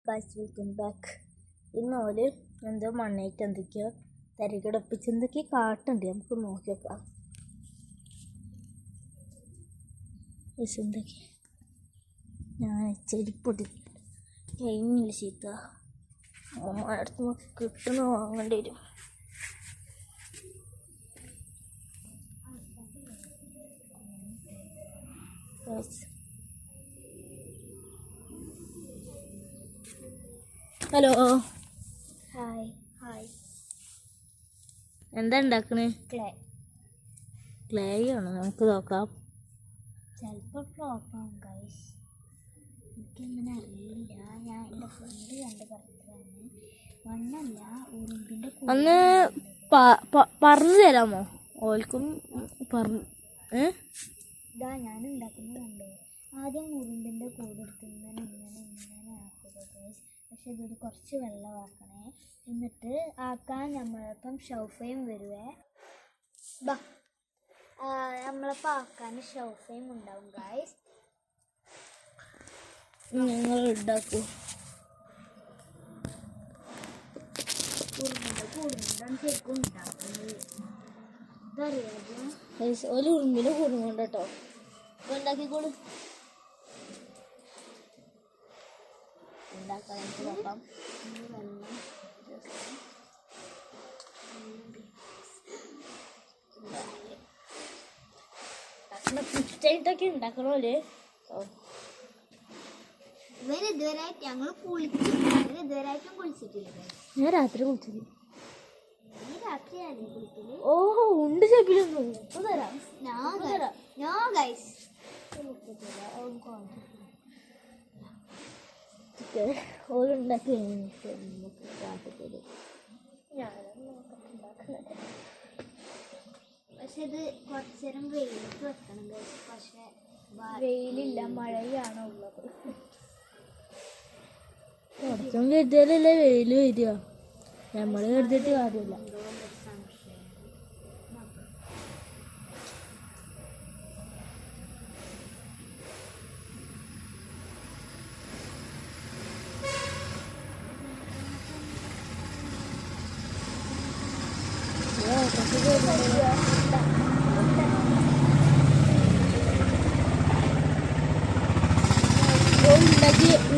Guys welcome back. ഇന്നോല് എന്തോ മണ്ണായിട്ട് എന്തൊക്കെയോ തരികിടപ്പിച്ച് എന്തൊക്കെയോ കാട്ടുണ്ട്. നമുക്ക് നോക്കി നോക്കാം. എന്തൊക്കെ ഞാൻ ചെരിപ്പൊട്ടി കഴിഞ്ഞില്ല ചീത്ത അടുത്ത് കിട്ടുന്ന വാങ്ങേണ്ടി വരും. Hello, hi hi. എന്താ ഉണ്ടാക്കണേ? ക്ലേ ആണോ? നമുക്ക് നോക്കാം. ചിലപ്പോൾ ഫ്ലോപ്പാവും ഗൈസ്, എനിക്കങ്ങനെ അറിയില്ല. ഞാൻ എൻ്റെ ഫ്രണ്ട് കണ്ട് പറഞ്ഞതാണ്. മണ്ണല്ല, ഉറുമ്പിൻ്റെ ഒന്ന് പറഞ്ഞു തരാമോ? ഓൽക്കും പറഞ്ഞു. ഇതാ ഞാൻ ഉണ്ടാക്കുന്നത് കണ്ടോ. ആദ്യം ഉറുമ്പിൻ്റെ കൂടെ എടുത്ത് ഇങ്ങനെ ആക്കുക ഗൈസ്. പക്ഷെ ഇതൊരു കുറച്ച് വെള്ളമാക്കണേ. എന്നിട്ട് ആക്കാൻ നമ്മളിപ്പം ഷൗഫയും വരുവേ. നമ്മളിപ്പോൾ ആക്കാൻ ഷൗഫയും ഉണ്ടാവും ഗൈസ്. നിങ്ങൾ ഉണ്ടാക്കൂ. ഉറുമ്പിൻ്റെ കൂടുന്നുണ്ടാണ് ശരിക്കും ഉണ്ടാക്കുന്നത്. ഇതറിയാമോ? ഒരു ഉറുമ്പിൻ്റെ കൂടുന്നുണ്ട് കേട്ടോ. ഉണ്ടാക്കിക്കോളൂ. ഉണ്ടാക്കാൻ എനിക്ക് നോക്കാം. കുറ്റായിട്ടൊക്കെ ഉണ്ടാക്കണോല്ലേ? ഇതുവരെയായിട്ട് ഞങ്ങൾ ഇതുവരെയായിട്ടും കുളിച്ചിട്ടില്ല. ഞാൻ രാത്രി കുളിച്ചത്. ഈ രാത്രിയാണ് കുളിക്കല്. ഓഹോ, ഉണ്ട് ചെപ്പിലൊന്നും തരാം. ഓരുണ്ടാക്കി നമുക്ക് കാട്ടിത്തരും. പക്ഷെ ഇത് കുറച്ചു നേരം വെയിലത്ത് വെക്കണം ഗൈസ്. പക്ഷെ വെയിലില്ല, മഴയാണ് ഉള്ളത്. കുറച്ചും കരുതിയാലല്ലേ വെയിൽ വരിക. നമ്മൾ കരുതിയിട്ട് കാര്യമില്ല.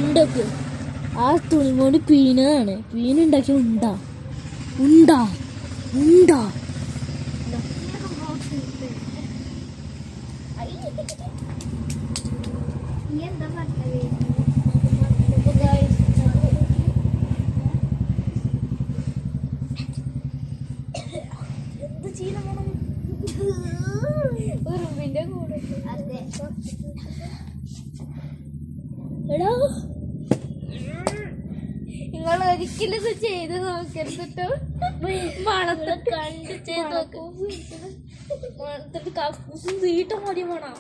ഉണ്ടാക്കി ആ തുണി കൊണ്ട് പീനതാണ്. പീനുണ്ടാക്കിയ ഉണ്ടാ. ഉറുമ്പിന്റെ കൂടെ എടാ, നിങ്ങൾ ഒരിക്കലും ഇത് ചെയ്ത് നോക്കരുത്. മണത്ത് കണ്ട് ചെയ്ത് നോക്കും. മണത്തിട്ട് കക്കൂസും തീട്ട മതി വേണം.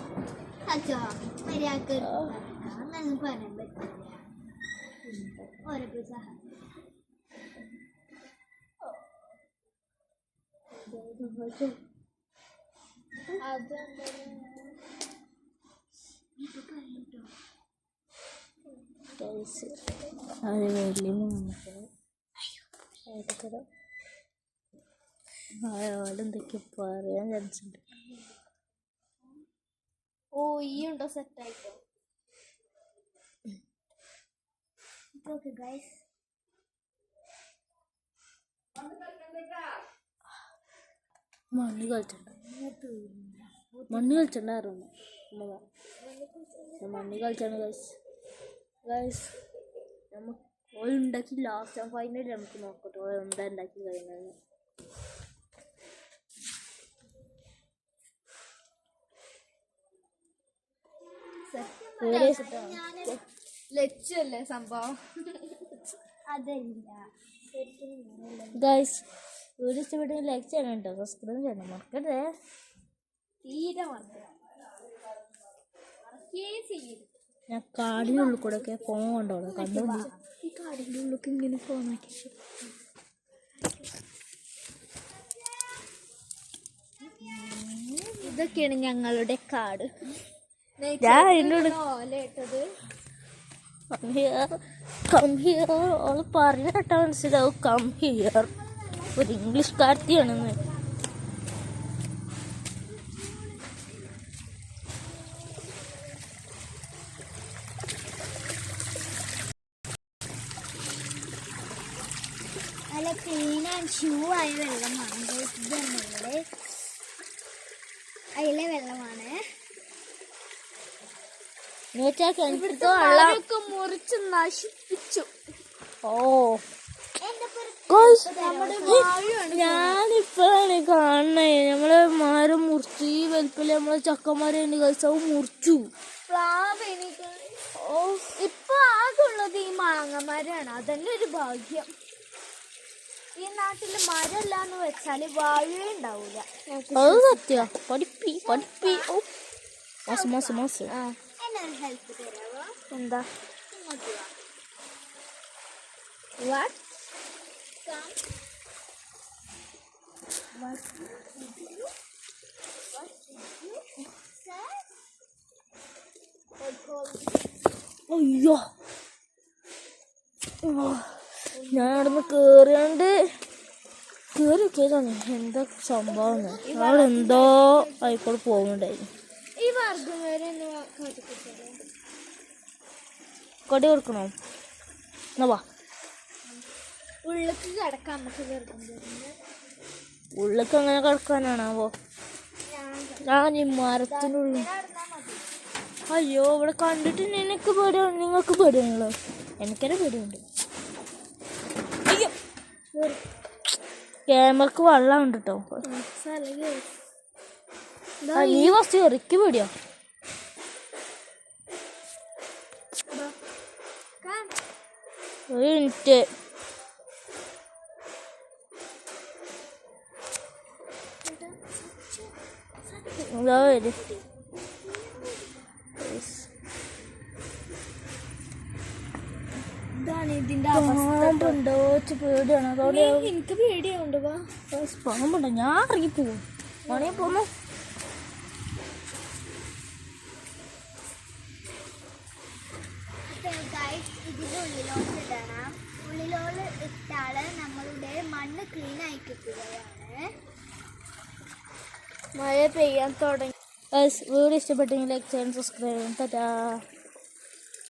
പറയാൻ പറ്റില്ല. ഓരോ സഹായം അത് വലിയ അയാളെന്തൊക്കെ പറയാൻ ചാൻസ് ഉണ്ട്. ഓ, ഈ ഉണ്ടോ സെറ്റായിട്ടോ? ഗൈസ്, മണ്ണ് കളിച്ചിട്ടുണ്ടായിരുന്നു. മണ്ണ് കളിച്ചാണ് ഗൈസ്. നമുക്ക് ഉണ്ടാക്കി ലാസ്റ്റ് ഫൈനൽ നമുക്ക് നോക്കട്ടെ എന്താ ഉണ്ടാക്കി കഴിഞ്ഞാൽ. ലച്ചല്ലേ സംഭവം? അതല്ല ഗൈസ്, വീഡിയോ ഇഷ്ടപ്പെട്ടെങ്കിൽ ലൈക്ക് ചെയ്യണം കേട്ടോ. സബ്സ്ക്രൈബ് ചെയ്യണം മറക്കരുതേ. തീരെ ഞാൻ കാടിൻ്റെ ഉള്ളിൽ കൂടെ ഒക്കെ ഫോൺ കൊണ്ടോളാം. കണ്ടോണ്ട് ഈ കാടിൻ്റെ ഉള്ളിൽ ഇങ്ങനെ ഫോണാക്കി. ഇതൊക്കെയാണ് ഞങ്ങളുടെ കാട്. ഞാൻ അതിൻ്റെ ഓലയിട്ടത് കം ഹിയർ ഓള് പറഞ്ഞ കേട്ടാ മനസ്സിലാവും കം ഹിയർ. ഒരു ഇംഗ്ലീഷ്കാരത്തിയാണെന്ന്. നല്ല ക്ലീൻ ആൻഡ് ഷൂ ആയ വെള്ളമാണ് ഇതുള്ളത്. അതിലെ വെള്ളമാണ്. വെള്ളമൊക്കെ മുറിച്ച് നശിപ്പിച്ചു. ഓ ഞാനിപ്പോഴാണ് കാണണേ. നമ്മള് മരം മുറിച്ചു. ഈ വലുപ്പില് നമ്മളെ ചക്കന്മാരെ കഴിച്ചവും മുറിച്ചു. ഇപ്പൊ ആകുള്ളത് ഈ മാങ്ങമരാണ്. അതന്നെ ഒരു ഭാഗ്യം. ഈ നാട്ടില് മരല്ലാന്ന് വെച്ചാല് വാഴേ ഉണ്ടാവൂല. അത് സത്യ. പഠിപ്പി പഠിപ്പി. മാസം മാസം മാസം എന്നെ ഒരു ഹെൽപ്പ് തരാവോ? എന്താ? ഇങ്ങോട്ട് വാ. അയ്യോ, ഞാൻ അവിടുന്ന് കേറിയാണ്ട് കേറിയൊക്കെയതാണ്. എന്താ സംഭവം? അവിടെ എന്തോ ആയിക്കോട് പോകുന്നുണ്ടായിരുന്നു. ഈ വർഗം വരെ കൊടി കൊടുക്കണോ? എന്നാ വാ. ഉള്ളിലേക്ക് കിടക്കാം നമുക്ക്. വർഗം ഉള്ളിലേക്ക് അങ്ങനെ കിടക്കാനാണാവോ? ഞാൻ ഈ മരത്തിനുള്ളിൽ. അയ്യോ, ഇവിടെ കണ്ടിട്ട് എനിക്ക് പേടിയാണ്. നിങ്ങൾക്ക് പേടിയാണല്ലോ. എനിക്കെന്നെ പേടിയുണ്ട്. അയ്യോ, ക്യാമറക്ക് വെള്ളം ഉണ്ട് കേട്ടോ. നീ ഫസ്റ്റ് കയറിക്ക് പേടിയാ. ഒരു മിനിറ്റ്. എന്താ വരും? ഇതാണ് ഇതിന്റെ പാമ്പുണ്ടോ? പേടിയാണ്. അതോടെ എനിക്ക് പേടിയുണ്ട്. പാമ്പുണ്ടോ? ഞാൻ ഇറങ്ങിപ്പോവും. പണിയെ പോന്നു. ഇതിന്റെ ഉള്ളിലോട്ട് ഇടണം. ഉള്ളിലോട്ട് ഇട്ടാല് നമ്മളുടെ മണ്ണ് ക്ലീൻ ആയി കിട്ടുകയാണ്. മഴ പെയ്യാൻ തുടങ്ങി. വീഡിയോ ഇഷ്ടപ്പെട്ടെങ്കിൽ ലൈക്ക് ചെയ്യാൻ, സബ്സ്ക്രൈബ് ചെയ്യാൻ. ടാറ്റാ.